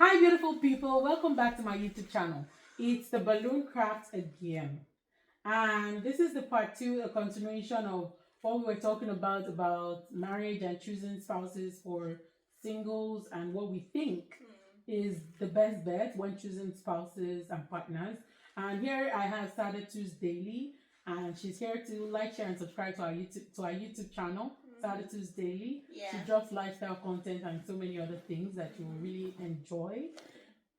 Hi, beautiful people. Welcome back to my YouTube channel. It's the Balloon Craft again. And this is the part two, a continuation of what we were talking about marriage and choosing spouses for singles and what we think is the best bet when choosing spouses and partners. And here I have Sadatu's Daily, and she's here to like, share, and subscribe to our YouTube channel. Sadatu's Daily. Yeah. She drops lifestyle content and so many other things that you will really enjoy.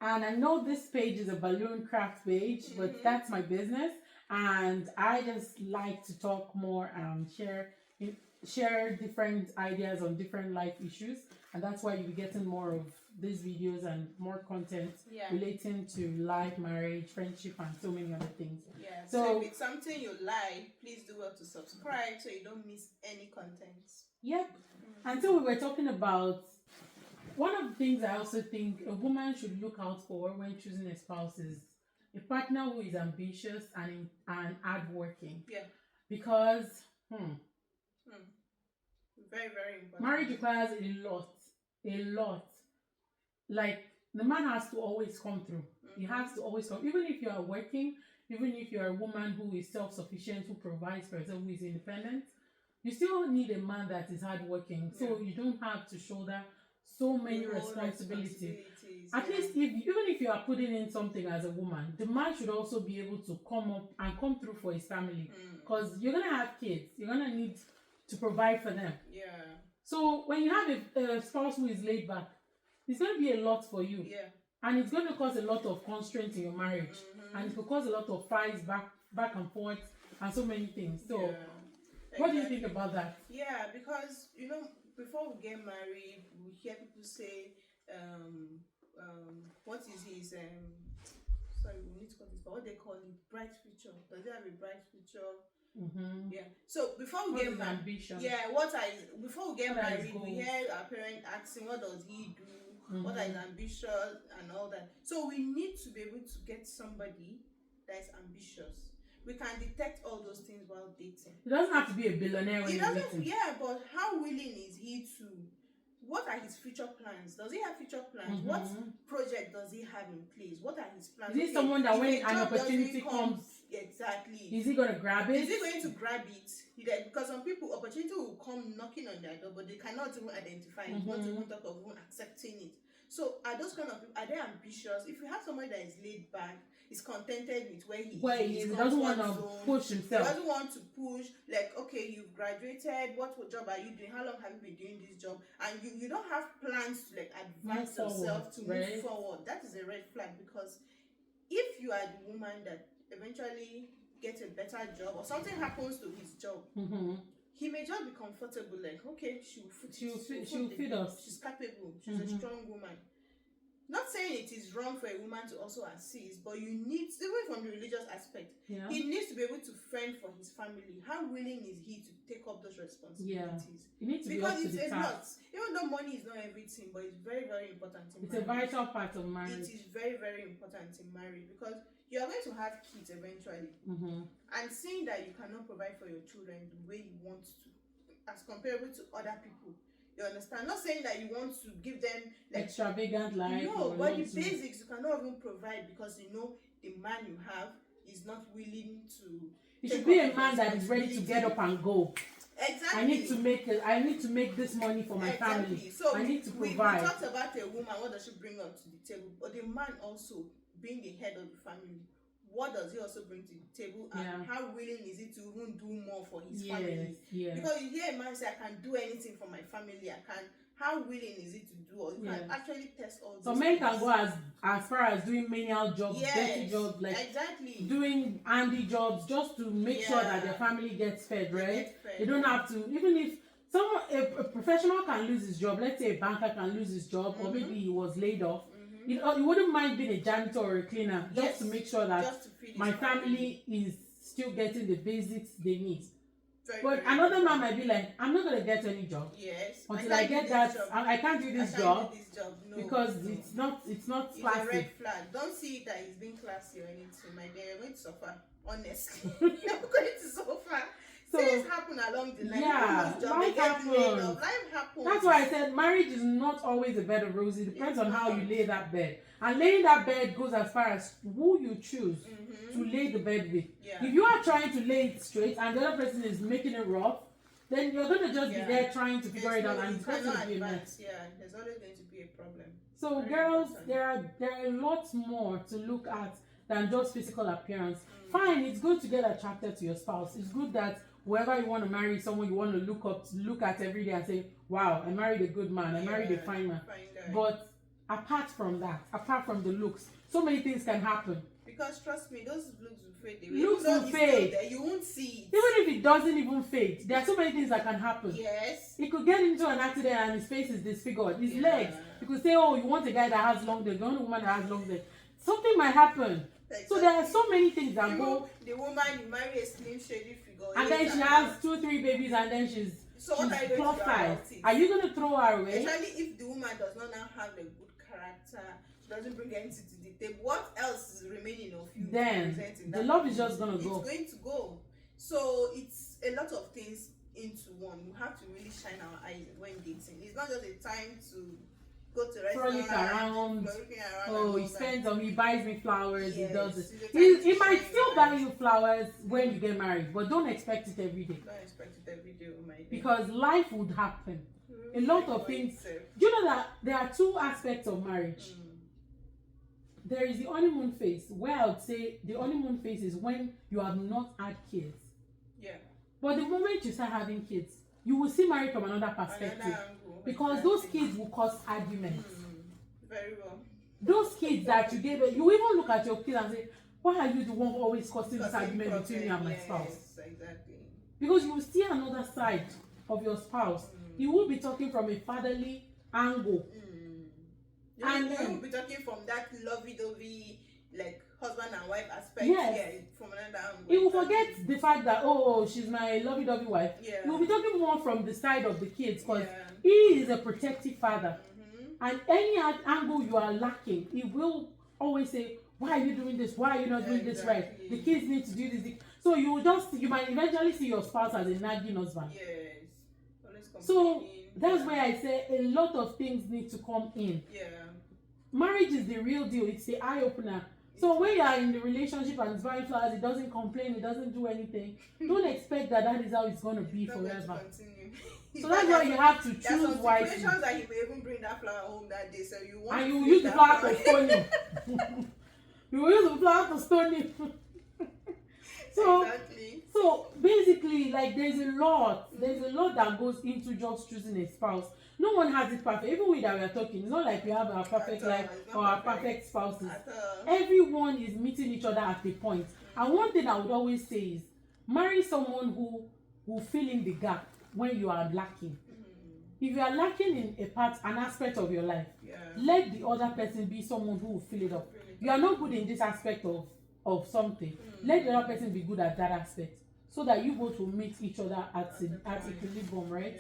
And I know this page is a balloon craft page, but that's my business, and I just like to talk more and share different ideas on different life issues, and that's why you'll be getting more of these videos and more content relating to life, marriage, friendship, and so many other things. Yeah. So if it's something you like, please do well to subscribe so you don't miss any content. Yep. And so we were talking about one of the things I also think a woman should look out for when choosing a spouse is a partner who is ambitious and hardworking. Yeah. Because very, very important. marriage requires a lot. Like the man has to always come through. He has to always come. Even if you are working, even if you are a woman who is self-sufficient, who provides for herself, who is independent, you still need a man that is hardworking. So you don't have to shoulder so many responsibilities. At least even if you are putting in something as a woman, the man should also be able to come up and come through for his family, because you're gonna have kids, you're gonna need to provide for them. Yeah. So when you have a spouse who is laid back, it's gonna be a lot for you. Yeah. And it's gonna cause a lot of constraints in your marriage, and it will cause a lot of fights back and forth and so many things. So what do you think about that? Yeah, because before we get married, we hear people say, what is his sorry, we need to call this, but what they call it, bright future. Does it have a bright future? Yeah. So before we get married, before we get married, we hear our parents asking, what does he do? What are his ambitions and all that. So we need to be able to get somebody that is ambitious. We can detect all those things while dating. It doesn't have to be a billionaire when you're dating. Yeah, but how willing is he to? What are his future plans? Does he have future plans? What project does he have in place? What are his plans? Is he someone that when an opportunity comes, exactly, is he going to grab it? Is he going to grab it? Because some people, opportunity will come knocking on their door, but they cannot even identify it, not even talk of even accepting it. So are those kind of people, are they ambitious? If you have somebody that is laid back, is contented with where he is, he doesn't want to push himself. He doesn't want to push, like, okay, you've graduated, what job are you doing? How long have you been doing this job? And you don't have plans to like advance yourself, to move forward. That is a red flag, because if you are the woman that eventually gets a better job or something happens to his job, he may just be comfortable, like, okay, she'll feed us. She's capable. She's a strong woman. Not saying it is wrong for a woman to also assist, but you need, even from the religious aspect, he needs to be able to fend for his family. How willing is he to take up those responsibilities? You need to because be up to it's the a task. lot. Even though money is not everything, but it's very, very important in marriage. It's a vital part of marriage. It is very, very important in marriage, because you are going to have kids eventually. And seeing that you cannot provide for your children the way you want to, as comparable to other people, you understand? Not saying that you want to give them like extravagant life. No, but the basics you cannot even provide, because the man you have is not willing to. It should be a man that is ready to get up and go. Exactly. I need to make this money for my family. So I need to provide. We talked about a woman, what does she bring up to the table? But the man also, being the head of the family, what does he also bring to the table, and how willing is he to even do more for his family? Because you hear a man say, I can do anything for my family, I can. How willing is he to do, or you can actually test all those So men can go as far as doing menial jobs, dirty jobs, like doing handy jobs, just to make sure that their family gets fed, right? They don't have to, even if a professional can lose his job, let's say a banker can lose his job, or maybe he was laid off. You wouldn't mind being a janitor or a cleaner, just to make sure that my family is still getting the basics they need. But another man might be like, I'm not going to get any job. Until I get that, I can't do this job. No, because it's not classy. It's a red flag. Don't see it that he's being classy or anything. My dear, you're going to suffer. Honestly, you're going to suffer. So things happen along the line. Yeah, life happens. That's why I said marriage is not always a bed of roses. It depends on how you lay that bed. And laying that bed goes as far as who you choose to lay the bed with. Yeah. If you are trying to lay it straight and the other person is making it rough, then you're going to just be there trying to figure it out, and it's going to be a mess. Yeah, there's always going to be a problem. So girls, there are lots more to look at than just physical appearance. Fine, it's good to get attracted to your spouse. It's good that whoever you want to marry, someone you want to look at every day and say, wow, I married a good man, I married a fine man. But apart from that, apart from the looks, so many things can happen. Because trust me, those looks will fade. Looks will fade. You won't see it. Even if it doesn't even fade, there are so many things that can happen. Yes. He could get into an accident and his face is disfigured. His legs. You could say, oh, you want a guy that has long legs. You want a woman that has long legs. Something might happen. Exactly. So there are so many things that go. The woman, you marry a slim shady figure. And then she has 2-3 babies and then she's plus size. Are you going to throw her away? Especially if the woman does not now have a good character. Doesn't bring anything to the table. What else is remaining of you? Then the love is just gonna go. It's going to go. So it's a lot of things into one. You have to really shine our eyes when dating. It's not just a time to go to restaurants, around. Oh, he buys me flowers. Yes, he does it. He might still buy you flowers when you get married, but don't expect it every day. Don't expect it every day, oh my day. Because life would happen. A lot of things. Do you know that there are two aspects of marriage? There is the honeymoon phase, where I would say the honeymoon phase is when you have not had kids. Yeah. But the moment you start having kids, you will see marriage from another perspective. Because those kids will cause arguments. Very well. Those kids that you gave, you even look at your kids and say, why are you the one always causing this argument between me and my spouse? Exactly. Because you will see another side of your spouse. You will be talking from a fatherly angle. And you will be talking from that lovey-dovey, like husband and wife aspect. Yes. From another angle. He will forget the fact that, oh, she's my lovey-dovey wife. Yeah. He will be talking more from the side of the kids, because he is a protective father. And any angle you are lacking, he will always say, why are you doing this? Why are you not doing this right? The kids need to do this. So you might eventually see your spouse as a nagging husband. Yes. So that's where I say a lot of things need to come in. Yeah. Marriage is the real deal. It's the eye opener. So when you are in the relationship and it's buying flowers, it doesn't complain, it doesn't do anything. Don't expect that is how it's going to be forever. So that's why you have to choose wisely. There's some that he may even bring that flower home that day, so you want. And you will use the flower to stone him. You will use the flower to stone him. So basically, like there's a lot that goes into just choosing a spouse. No one has it perfect. Even we that we are talking, it's not like we have our perfect life or our perfect spouses. Everyone is meeting each other at a point. And one thing I would always say is, marry someone who will fill in the gap when you are lacking. If you are lacking in an aspect of your life, let the other person be someone who will fill it up. You are not good in this aspect of something. Let the other person be good at that aspect, so that you both will meet each other at equilibrium, right?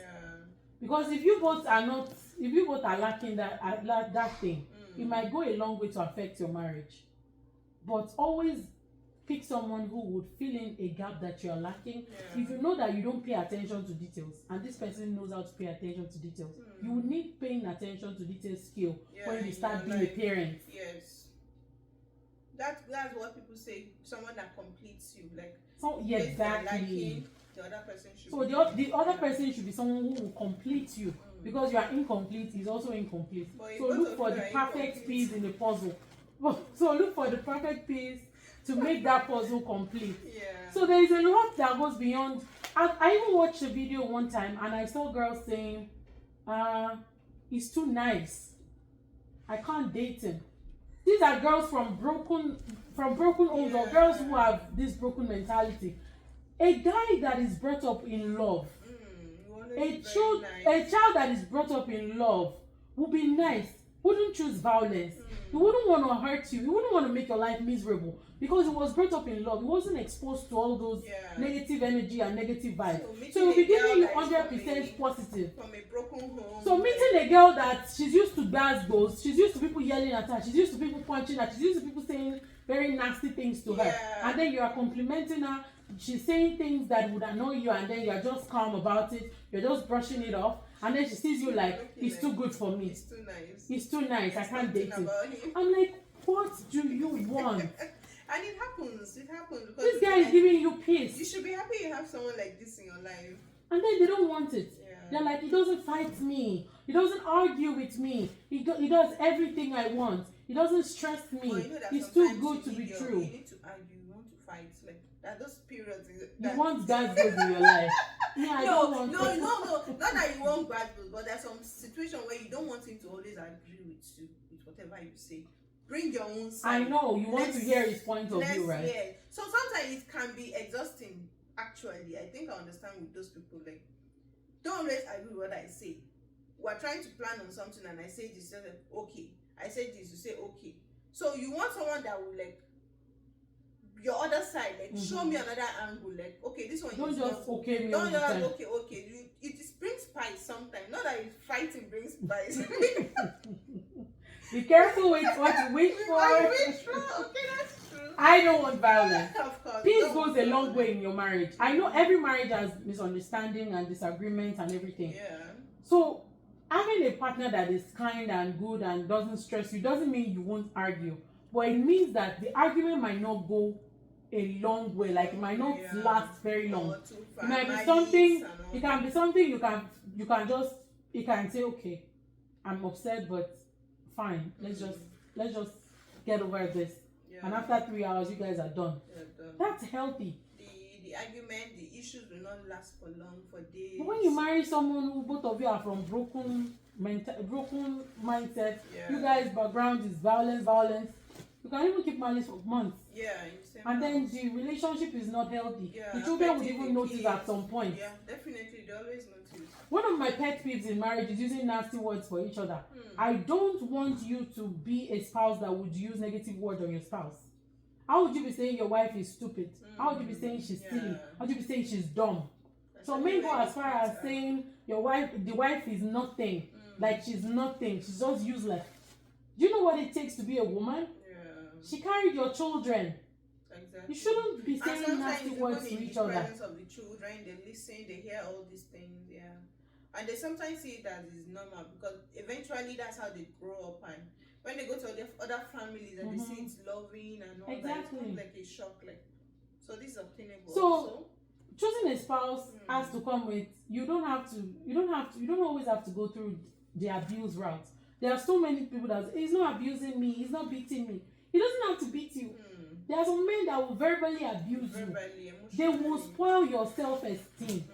Because if you both are lacking that thing, it might go a long way to affect your marriage. But always pick someone who would fill in a gap that you are lacking. If you know that you don't pay attention to details, and this person knows how to pay attention to details, you will need paying attention to details skill when you start being a parent. Yes. That's what people say. Someone that completes you, like. So exactly. The other person should. So the other person should be someone who will complete you, because you are incomplete. He's also incomplete. So look for the perfect piece in the puzzle. So look for the perfect piece to make that puzzle complete. So there is a lot that goes beyond. I even watched a video one time and I saw girls saying, he's too nice, I can't date him. These are girls from broken homes, or girls who have this broken mentality. A guy that is brought up in love, a child that is brought up in love would be nice, wouldn't choose violence. He wouldn't want to hurt you. He wouldn't want to make your life miserable, because he was brought up in love. He wasn't exposed to all those negative energy and negative vibes. So he'll be giving you 100% positive. From a broken home. So meeting a girl that she's used to bad goals, she's used to people yelling at her, she's used to people punching her, she's used to people saying very nasty things to her, and then you are complimenting her, she's saying things that would annoy you, and then you're just calm about it, you're just brushing it off, and then she sees you like, he's too good for me, he's too nice, he's too nice, I can't date him. I'm like, what do you want? And it happens because this guy is giving you peace. You should be happy you have someone like this in your life. And then they don't want it. They're like, he doesn't fight me, he doesn't argue with me, he does everything I want, he doesn't stress me, well, you know he's too good to be true. You need to argue, you want to fight, like that. Those periods you want bad goods in your life. Yeah, I don't want no, not that you want bad goods, but there's some situation where you don't want him to always agree with you with whatever you say. Bring your own side. I know, you want to hear his point of view, right? Yeah. So sometimes it can be exhausting, actually. I think I understand with those people, like, don't always agree with what I say. We're trying to plan on something and I say this, you're like, okay. I say this, you say okay. So you want someone that will, like, your other side, like, show me another angle, like, okay, this one don't is just not, okay me don't just okay. It brings spice sometimes. Not that fighting brings spice. Be careful with what you wish for. Okay, that's true. I don't want violence. Of course. Peace goes a long way in your marriage. I know every marriage has misunderstanding and disagreement and everything. Yeah. So having a partner that is kind and good and doesn't stress you doesn't mean you won't argue. But it means that the argument might not go a long way. Like, it might not last very long. It might be something, it can be something you can just, you can say, okay, I'm upset, but fine, let's just get over this. And after 3 hours you guys are done. That's healthy. The argument, the issues will not last for long, for days. But when you marry someone who both of you are from broken mindset, you guys background is violence, you can even keep malice for months. And then the relationship is not healthy. The children would even notice at some point. Yeah, definitely, they always notice. One of my pet peeves in marriage is using nasty words for each other. I don't want you to be a spouse that would use negative words on your spouse. How would you be saying your wife is stupid? How would you be saying she's silly? How would you be saying she's dumb? So men go as far as saying the wife is nothing. Like, she's nothing. She's just useless. Do you know what it takes to be a woman? She carried your children. Exactly. You shouldn't be saying nasty words to each other. Parents of the children, they listen, they hear all these things, and they sometimes see it as is normal because eventually that's how they grow up, and when they go to other families and they see it's loving and all that, it's not like a shock, like, so this is obtainable. So choosing a spouse has to come with, you don't always have to go through the abuse route. There are so many people that he's not abusing me, he's not beating me. He doesn't have to beat you. There are some men that will verbally abuse you. They will spoil your self-esteem.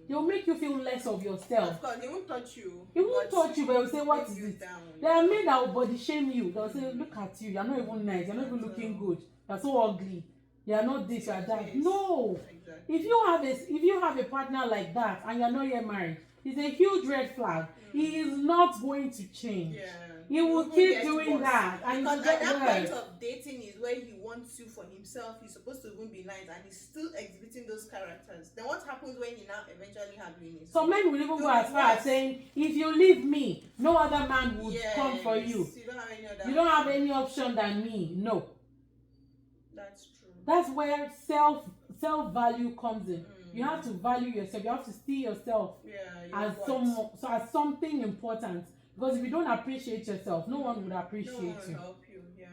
They will make you feel less of yourself. Of course, he won't touch you. He won't touch you, but he will say, what is it? There are men that will body shame you. They will say, look at you, you're not even nice, you're not even looking good, you're so ugly, you're not this, you're that. No. Exactly. If you have a partner like that and you're not yet married, it's a huge red flag. He is not going to change. He will keep doing that, and because at that point of dating is where he wants you for himself. He's supposed to even be nice, and he's still exhibiting those characters. Then what happens when he now eventually have you? Some men will even go as far as saying, if you leave me, no other man would come for you. You don't have any option than me. No. That's true. That's where self value comes in. You have to value yourself. You have to see yourself as something important. Because if you don't appreciate yourself, no one would appreciate you. No one will help you. Yeah,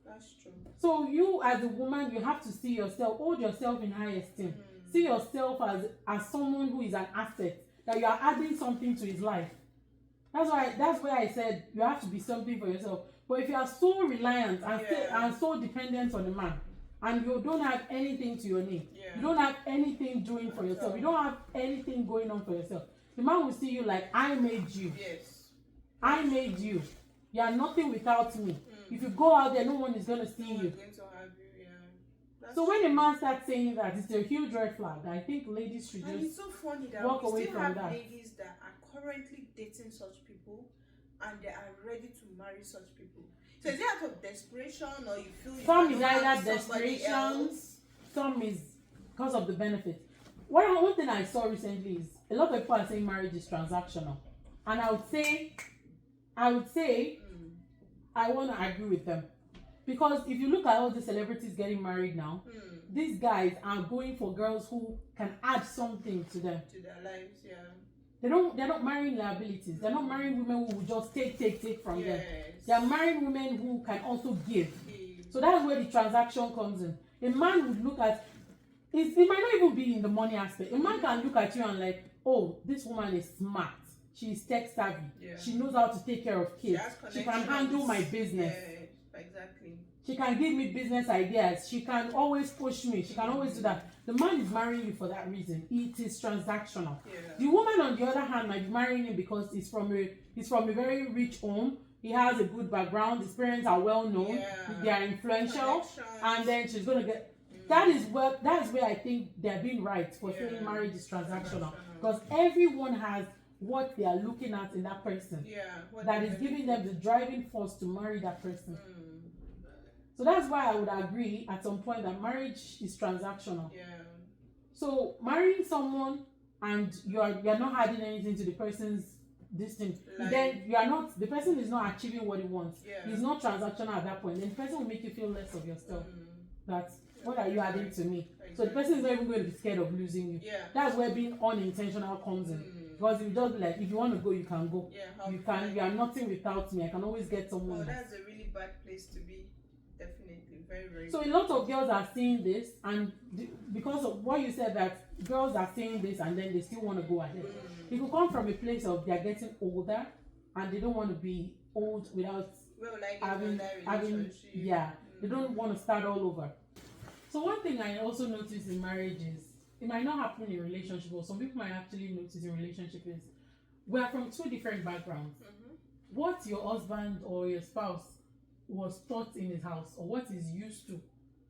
that's true. So you, as a woman, you have to see yourself, hold yourself in high esteem. See yourself as someone who is an asset, that you are adding something to his life. That's why I said you have to be something for yourself. But if you are so reliant and so dependent on a man, and you don't have anything to your name, you don't have anything doing for yourself, you don't have anything going on for yourself, the man will see you like, I made you. Yes. I made you. You are nothing without me. If you go out there, no one is going to see you. So when a man starts saying that, it's a huge red flag. I think ladies should just it's so funny that walk away still from have that. Ladies that are currently dating such people and they are ready to marry such people. So is it out of desperation, or you feel some is either desperation, some is because of the benefit. One thing I saw recently is a lot of people are saying marriage is transactional, and I would say I want to agree with them. Because if you look at all the celebrities getting married now, these guys are going for girls who can add something to them. To their lives, yeah. They're not marrying liabilities. They're not marrying women who will just take from them. They are marrying women who can also give. So that's where the transaction comes in. A man would look at it might not even be in the money aspect. A man can look at you and like, oh, this woman is smart. She is tech savvy. Yeah. She knows how to take care of kids. She can handle my business. Yeah, exactly. She can give me business ideas. She can always push me. She can always do that. The man is marrying you for that reason. It is transactional. Yeah. The woman, on the other hand, might be marrying him because he's from a very rich home. He has a good background. His parents are well known. Yeah. They are influential, and then she's gonna get. That is where I think they're being right for saying marriage is transactional, because everyone has what they are looking at in that person. Yeah. That is giving them the driving force to marry that person. So that's why I would agree at some point that marriage is transactional. Yeah. So marrying someone and you're not adding anything to the person's thing, then the person is not achieving what he wants. Yeah. He's not transactional at that point. Then the person will make you feel less of yourself. What are you adding to me? Exactly. So the person is not even going to be scared of losing you. Yeah. That's where being unintentional comes in. Because if you just like, if you want to go, you can go. Yeah, you are nothing without me. I can always get someone. Oh, that's a really bad place to be. Definitely. Very, very so a lot of girls are seeing this, and because of what you said, that girls are seeing this and then they still want to go ahead. It could come from a place of they're getting older and they don't want to be old without having they don't want to start all over. So one thing I also notice in marriage is, it might not happen in relationship, but some people might actually notice in relationship, is we are from two different backgrounds. What your husband or your spouse was taught in his house, or what he's used to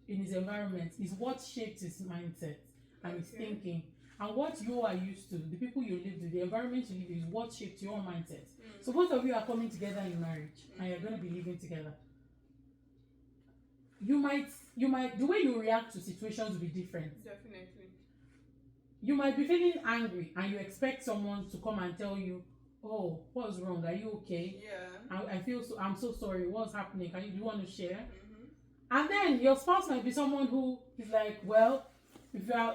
in his environment, is what shapes his mindset and his thinking. And what you are used to, the people you live with, the environment you live with, is what shapes your mindset. So both of you are coming together in marriage and you're going to be living together. You might the way you react to situations will be different. Definitely. You might be feeling angry and you expect someone to come and tell you, oh, what's wrong? Are you okay? Yeah. I'm so sorry. What's happening? Do you want to share? And then your spouse might be someone who is like, well,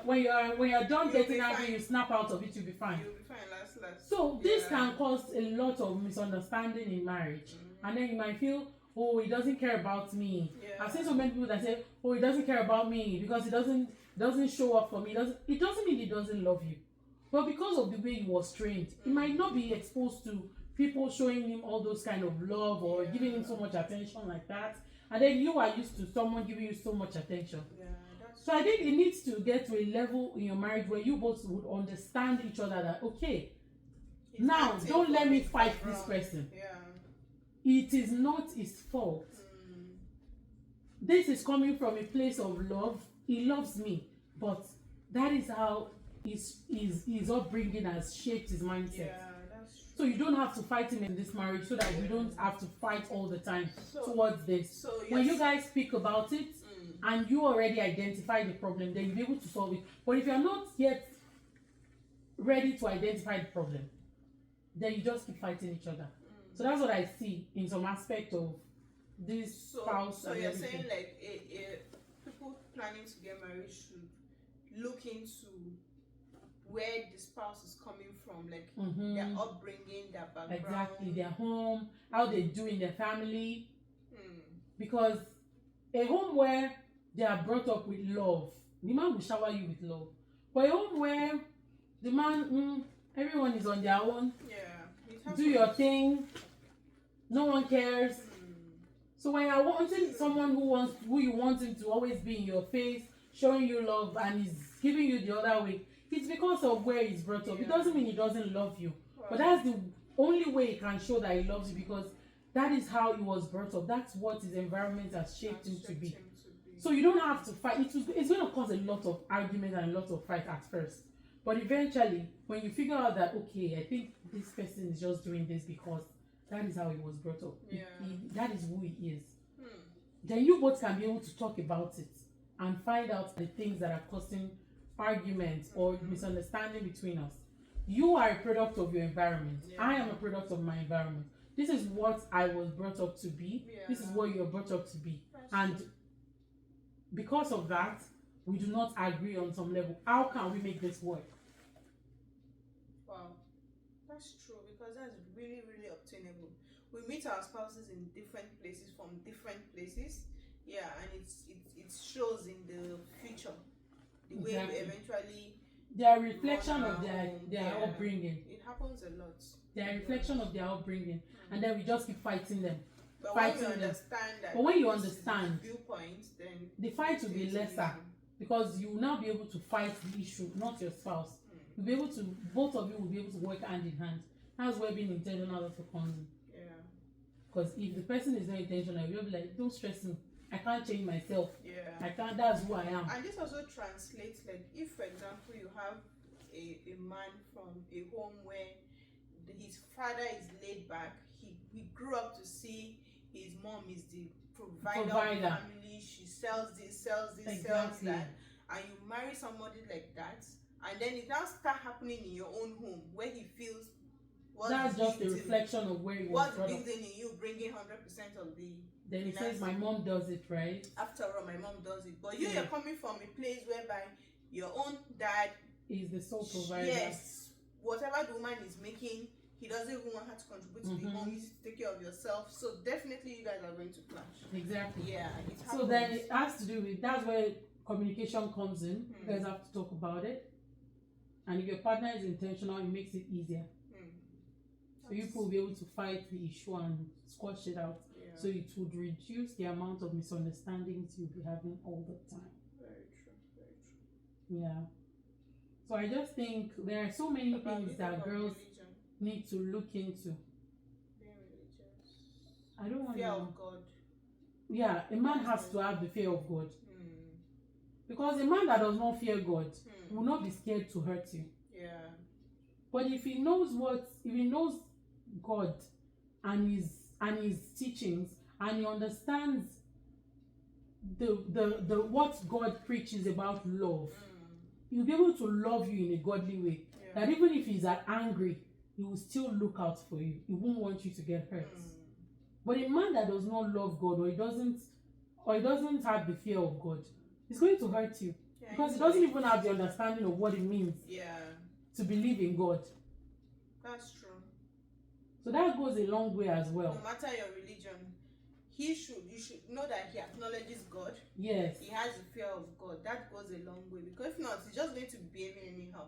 when you're done getting angry, you snap out of it, you'll be fine. You'll be fine, last. So this can cause a lot of misunderstanding in marriage. And then you might feel, oh, he doesn't care about me. Yeah. I've seen so many people that say, oh, he doesn't care about me because he doesn't show up for me. It doesn't mean he doesn't love you. But because of the way he was trained, he might not be exposed to people showing him all those kind of love or giving him so much attention like that. And then you are used to someone giving you so much attention. Yeah, so I think it needs to get to a level in your marriage where you both would understand each other that, okay, now don't let me fight this person. Yeah. It is not his fault. This is coming from a place of love. He loves me, but that is how his upbringing has shaped his mindset. Yeah, that's true. So you don't have to fight him in this marriage, so that you don't have to fight all the time towards this. So when you guys speak about it and you already identify the problem, then you'll be able to solve it. But if you're not yet ready to identify the problem, then you just keep fighting each other. So that's what I see in some aspect of this spouse. So you're saying like people planning to get married should look into where the spouse is coming from, like their upbringing, their background. Exactly, their home, how they do in their family. Because a home where they are brought up with love, the man will shower you with love. But a home where the man, everyone is on their own. Yeah. Do your thing. No one cares. So when you're wanting someone who you want him to always be in your face, showing you love, and he's giving you the other way, it's because of where he's brought up. It doesn't mean he doesn't love you. But that's the only way he can show that he loves you, because that is how he was brought up. That's what his environment has shaped him to be. So you don't have to fight. It's going to cause a lot of argument and a lot of fight at first. But eventually, when you figure out that, okay, I think this person is just doing this because that is how he was brought up. Yeah. That is who he is. Then you both can be able to talk about it and find out the things that are causing arguments or misunderstanding between us. You are a product of your environment. Yeah. I am a product of my environment. This is what I was brought up to be. Yeah. This is what you are brought up to be. and because of that, we do not agree on some level. How can we make this work? Wow, that's true, because that's really, really obtainable. We meet our spouses in different places, from different places, yeah, and it shows in the future, the way we eventually their reflection of their upbringing. It happens a lot. Their reflection of their upbringing, and then we just keep fighting them. But when you understand that, but when you understand viewpoints, then the fight will be lesser, because you will now be able to fight the issue, not your spouse. You'll be able to, both of you will be able to work hand in hand. That's where being intentional also comes in. Yeah. Because if the person is not intentional, you'll be like, don't stress me. I can't change myself. Yeah. I can't, that's who I am. And this also translates, like, if, for example, you have a man from a home where his father is laid back, he grew up to see his mom is the provider of the family, she sells this, exactly. Sells that, and you marry somebody like that, and then it now start happening in your own home where he feels that's just a reflection of where you what's built in you, bringing 100% of the. Then he says, my mom does it, right? After all, my mom does it. But you're coming from a place whereby your own dad is the sole provider. Yes. Whatever the woman is making, he doesn't even want her to contribute to the home. You take care of yourself. So definitely you guys are going to clash. Exactly. Yeah. So then it has to do with, that's where communication comes in. You guys have to talk about it. And if your partner is intentional, it makes it easier. So you will be able to fight the issue and squash it out. Yeah. So it would reduce the amount of misunderstandings you'll be having all the time. Very true. Very true. Yeah. So I just think there are so many things that girls need to look into. Being religious. I don't want fear of God. Yeah, a man has to have the fear of God. Because a man that does not fear God will not be scared to hurt you. Yeah. But if he knows God and his teachings, and he understands the what God preaches about love, he'll be able to love you in a godly way. Yeah. That even if he's angry, he will still look out for you. He won't want you to get hurt. But a man that does not love God, or he doesn't have the fear of God, he's going to hurt you. Yeah, because he doesn't even have the understanding of what it means to believe in God. That's true. So that goes a long way as well. No matter your religion, you should know that he acknowledges God. Yes. He has the fear of God. That goes a long way, because if not, he's just going to be behaving anyhow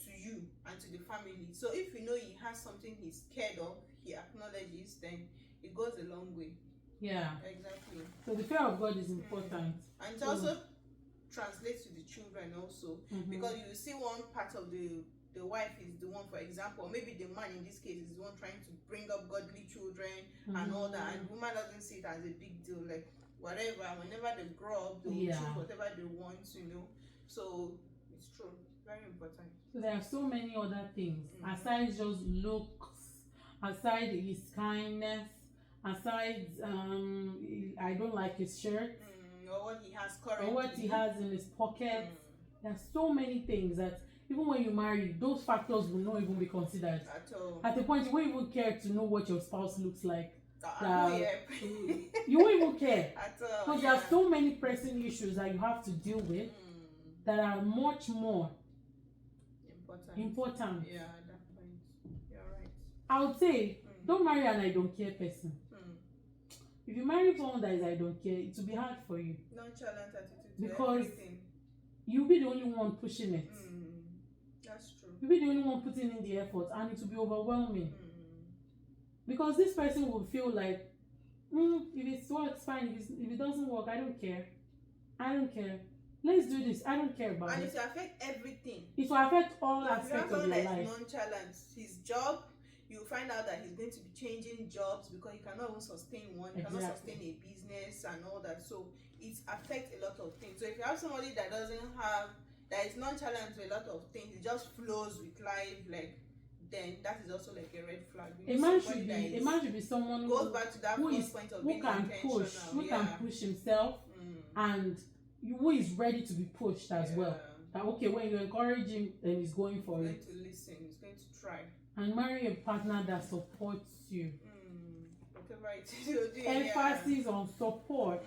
to you and to the family. So if you know he has something he's scared of, he acknowledges, then it goes a long way. Yeah. Exactly. So the fear of God is important. And it also translates to the children also. Because you see one part of the wife is the one, for example, or maybe the man in this case is the one trying to bring up godly children and all that, and the woman doesn't see it as a big deal, like whatever, whenever they grow up they'll choose whatever they want, so it's true, very important. So there are so many other things aside just looks, aside his kindness, aside I don't like his shirt, or what he has currently, or what he has in his pocket. There are so many things that even when you marry, those factors will not even be considered. At all. At the point you won't even care to know what your spouse looks like. You won't even care. At all. Because there are so many pressing issues that you have to deal with that are much more important. Yeah, at that point. You're right. I would say, don't marry an I don't care person. If you marry someone that is I don't care, it will be hard for you. Nonchalant attitude to because everything. You'll be the only one pushing it. That's true. You'll be the only one putting in the effort, and it will be overwhelming. Because this person will feel like, if it works, fine. If it doesn't work, I don't care. Let's do this. I don't care about it. And it will affect everything. It will affect all aspects of your life. Nonchalant. His job, you find out that he's going to be changing jobs because he cannot even sustain one. He cannot sustain a business and all that. So it affects a lot of things. So if you have somebody that is nonchalant to a lot of things, it just flows with life, then that is also like a red flag. A man should be someone who goes back to that point of being intentional. Who can push himself, and who is ready to be pushed as well. That okay, when you encourage him, then he's going for it. He's going to listen. He's going to try. And marry a partner that supports you. Whatever it is you're doing. Emphasis on support.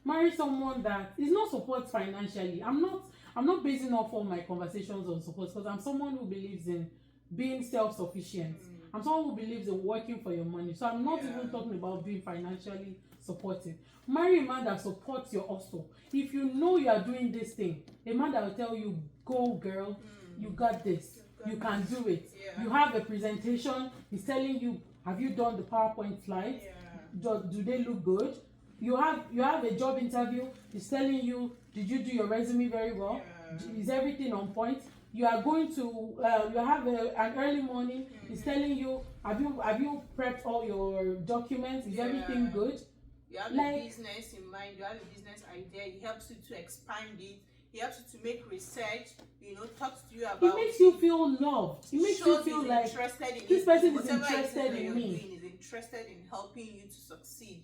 Marry someone that is not support financially. I'm not basing off all my conversations on support, because I'm someone who believes in being self-sufficient. I'm someone who believes in working for your money. So I'm not even talking about being financially supportive. Marry a man that supports your hustle. If you know you are doing this thing, a man that will tell you, go girl, you got this, you can do it. You have a presentation, he's telling you, have you done the PowerPoint slides? Do they look good? You have a job interview, he's telling you, did you do your resume very well? Is everything on point? You are going to you have an early morning, he's telling you, have you prepped all your documents? Is everything good? You have a business in mind, you have a business idea, he helps you to expand it, he helps you to make research, talks to you about it. Makes you feel loved. It makes you feel like this person is interested in me. Is interested in helping you to succeed.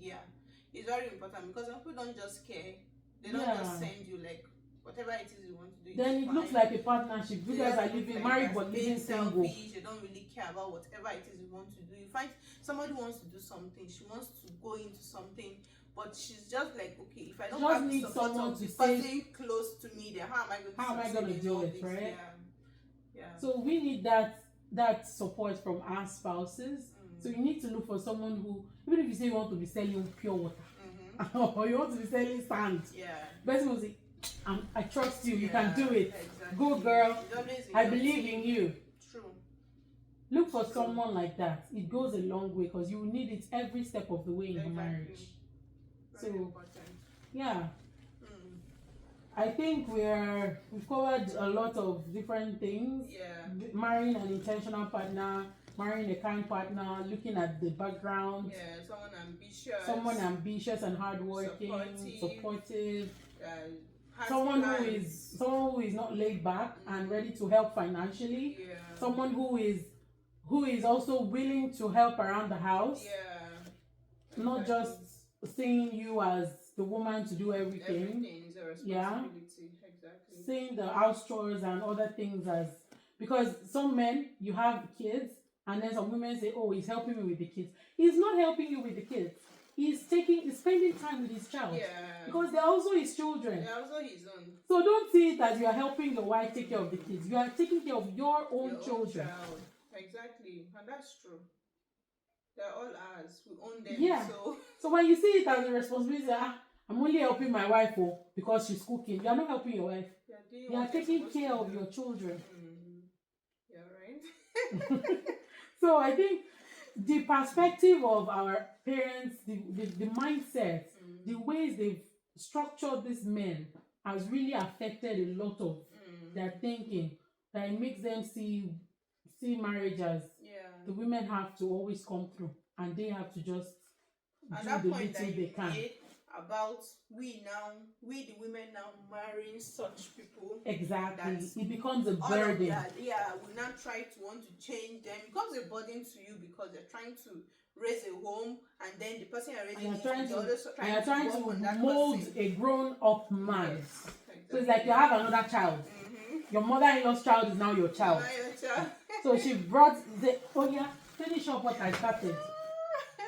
It's very important, because people don't just care. They don't just send you like whatever it is you want to do. Then it looks like a partnership. You guys are living married but living single. They don't really care about whatever it is you want to do. You find somebody wants to do something, she wants to go into something, but she's just like, okay, if I don't have the support of the person close to me, then how am I going to do it, right? So we need that support from our spouses. So you need to look for someone who, even if you say you want to be selling pure water, or you want to be selling sand, person will say, I trust you, you can do it. Exactly. Go girl, I believe in you. True. Look for someone like that. It goes a long way, because you will need it every step of the way in your marriage. Very important. Yeah. I think we've covered a lot of different things. Marrying an intentional partner, marrying a kind partner, looking at the background. Someone ambitious and hardworking, supportive. Someone who is not laid back and ready to help financially. Someone who is also willing to help around the house. Not just seeing you as the woman to do everything. Everything is a responsibility. Exactly. Seeing the house chores and other things as, because some men, you have kids, and then some women say, oh, he's helping me with the kids. He's not helping you with the kids. He's spending time with his child. Because they're also his children. They're also his own. So don't see it as you are helping your wife take care of the kids. You are taking care of your own children. Exactly. And that's true. They're all ours. We own them. Yeah. So when you see it as a responsibility, I'm only helping my wife because she's cooking. You are not helping your wife. You are taking care of your children. You're right. So I think the perspective of our parents, the mindset, the ways they've structured these men has really affected a lot of their thinking. That it makes them see marriage as the women have to always come through, and they have to just do the little they can. About we the women now marrying such people. Exactly. It becomes a burden. We now try to want to change them. It becomes a burden to you, because you're trying to raise a home, and then the person you're raising is trying to mold a grown-up man. Yes, exactly. So it's like you have another child. Your mother-in-law's child is now your child. So she brought finish up what I started.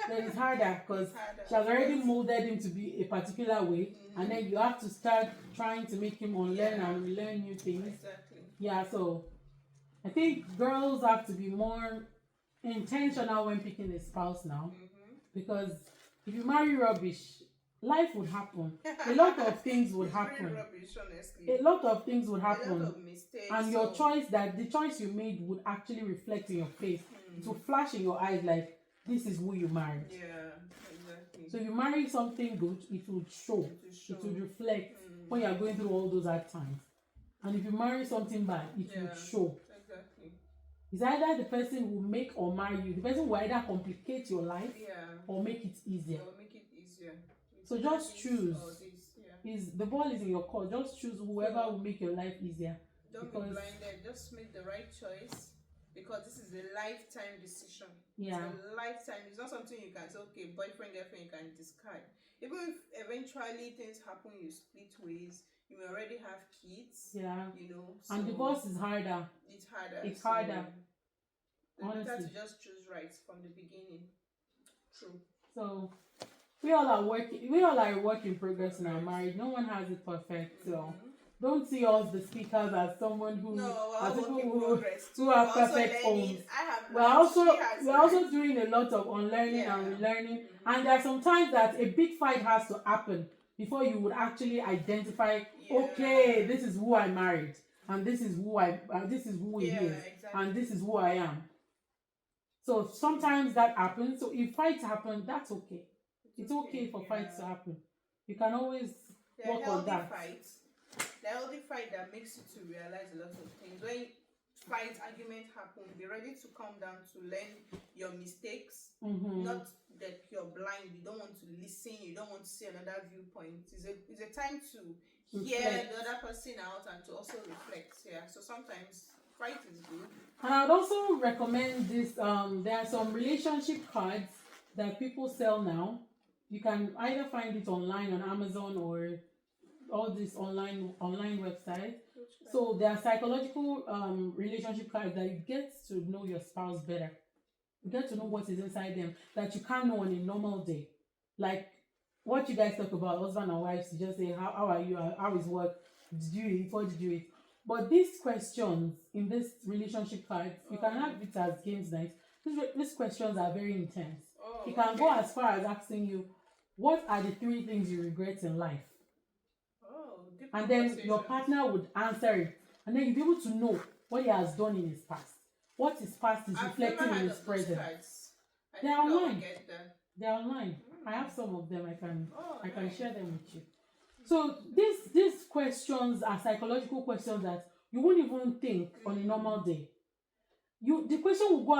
Then it's harder, because she has already molded him to be a particular way, and then you have to start trying to make him unlearn and relearn new things. Exactly. Yeah, so I think girls have to be more intentional when picking a spouse now, because if you marry rubbish, life would happen. A lot of things would happen. Rubbish, honestly. A lot of things would happen. A lot of mistakes. And your the choice you made would actually reflect in your face. It will flash in your eyes like, this is who you married. Exactly. So you marry something good, it will show. It will reflect when you are going through all those hard times. And if you marry something bad, it will show. Exactly. It's either the person will make or marry you. The person will either complicate your life or make it easier. So just choose. The ball is in your court. Just choose whoever will make your life easier. Don't be blinded. Just make the right choice. Because this is a lifetime decision. It's a lifetime. It's not something you can say, okay, boyfriend, girlfriend, you can discard. Even if eventually things happen, you split ways, you may already have kids. So and divorce is harder. It's harder. It's harder. Honestly. Better to just choose right from the beginning. True. So we all are work in progress in our marriage. No one has it perfect, so don't see us the speakers as someone who as people who have perfect homes. We're also doing a lot of unlearning and relearning, and there are some times that a big fight has to happen before you would actually identify, okay, this is who I married, and this is who he is, and this is who I am. So sometimes that happens. So if fights happen, that's okay. It's okay for fights to happen. You can always work on that. The healthy fight that makes you to realize a lot of things. When argument happen, be ready to come down to learn your mistakes. Not that you're blind. You don't want to listen. You don't want to see another viewpoint. It's a time to hear the other person out and to also reflect. Yeah. So sometimes fight is good. And I would also recommend this. There are some relationship cards that people sell now. You can either find it online on Amazon or all these online websites. So there are psychological relationship cards that you get to know your spouse better. You get to know what is inside them that you can't know on a normal day. Like what you guys talk about, husband and wives, you just say, how are you? How is work? Did you eat? What did you eat? But these questions in this relationship cards, you can have it as games night. These questions are very intense. You can go as far as asking you, what are the 3 things you regret in life? And then your partner would answer it. And then you'll be able to know what he has done in his past. What his past is reflecting in his present. They're online. They're online. I have some of them. I can share them with you. So these questions are psychological questions that you won't even think on a normal day. The question will go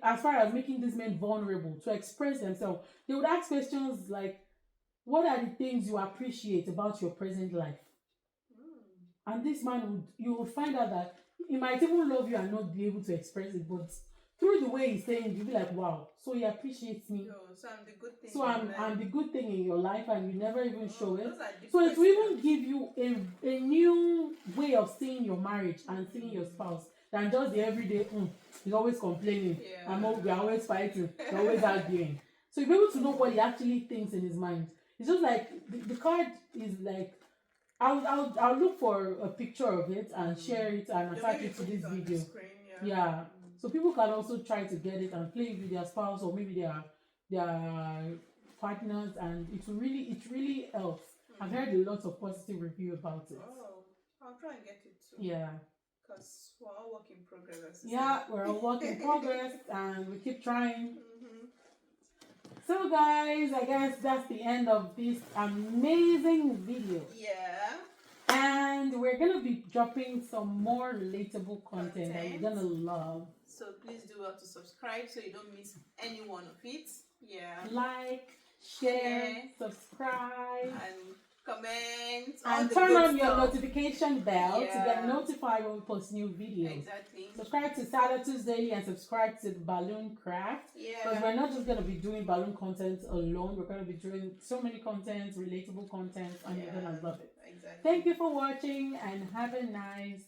as far as making these men vulnerable to express themselves. They would ask questions like, what are the things you appreciate about your present life? And this man you will find out that he might even love you and not be able to express it, but through the way he's saying, you'll be like, wow, so he appreciates me. So I'm the good thing. So I'm the good thing in your life, and you never even show it. So it will even give you a new way of seeing your marriage and seeing your spouse than just the everyday, he's always complaining, we're always fighting, we're always arguing. So you'll be able to know what he actually thinks in his mind. It's just like the card is like, I'll look for a picture of it and share it and attach it to this video. Yeah. So people can also try to get it and play it with their spouse or maybe their partners, and it really helps. I've heard a lot of positive review about it. I'll try and get it too. Yeah. Because we're all work in progress. Yeah, we're all work in progress and we keep trying. So guys, I guess that's the end of this amazing video. Yeah. And we're gonna be dropping some more relatable content that you're gonna love. So please do well to subscribe so you don't miss any one of it. Yeah. Like, share, subscribe, and comment, and turn on your notification bell to get notified when we post new videos. Exactly. Subscribe to Saturdays Daily and subscribe to Balloon Craft. Because we're not just going to be doing balloon content alone. We're going to be doing so many contents, relatable content, and you're going to love it. Exactly. Thank you for watching and have a nice